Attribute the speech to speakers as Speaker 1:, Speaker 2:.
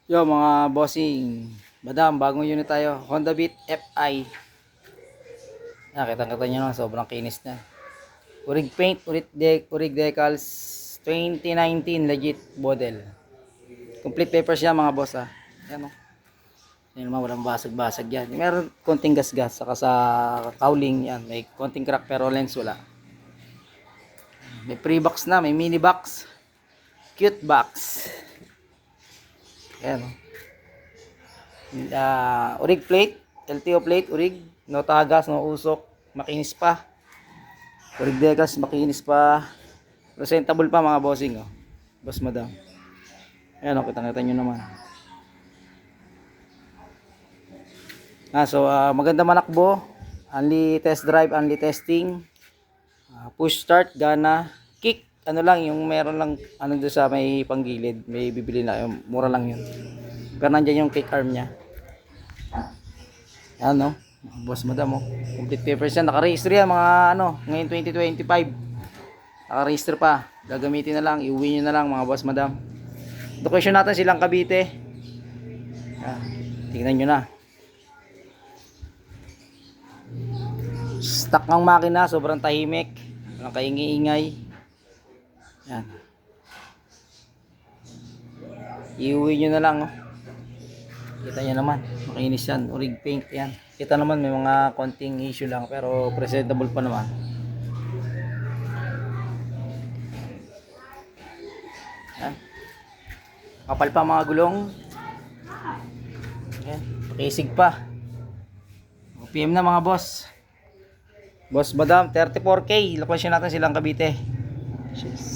Speaker 1: Yo mga bossing, madam, bagong unit tayo, Honda Beat Fi. Kitang-kita nyo na, sobrang kinis na. Urig paint, urig decals, 2019 legit model. Complete papers yan mga boss ah. Yan o. Yan naman, walang basag-basag yan. Meron konting gas-gas, saka sa cowling yan. May konting crack pero lens wala. May pre-box na, may mini box. Cute box. Yan o. Urig plate, LTO plate, urig, no tagas, no usok, makinis pa. Urig decals, makinis pa. Presentable pa mga bossing oh. Boss madam. Ayan oh, kitang-kita nyo naman. Maganda manakbo. Only test drive, only testing. Push start, gana, kick. Ano lang, yung meron lang, ano doon sa may panggilid. May bibili na, yung mura lang yun. Pero nandyan yung kick arm nya. Yan no. Boss madam oh. Complete papers yan. Naka-register yan mga ano, ngayon 2025. Naka-register pa. Gagamitin na lang, iuwi nyo na lang mga boss madam. Location natin silang Cavite. Yan. Tingnan nyo na. Stock ng makina, sobrang tahimik. Walang kaingi-ingay. Yan. Iuwi nyo na lang oh. Kita nyo naman, makinis yan, urig paint yan. Kita naman may mga konting issue lang pero presentable pa naman. Yan. Kapal pa mga gulong. Yan, pakisig pa. OPM na mga boss. Boss madam, 34K. Location natin silang Cavite. Yes.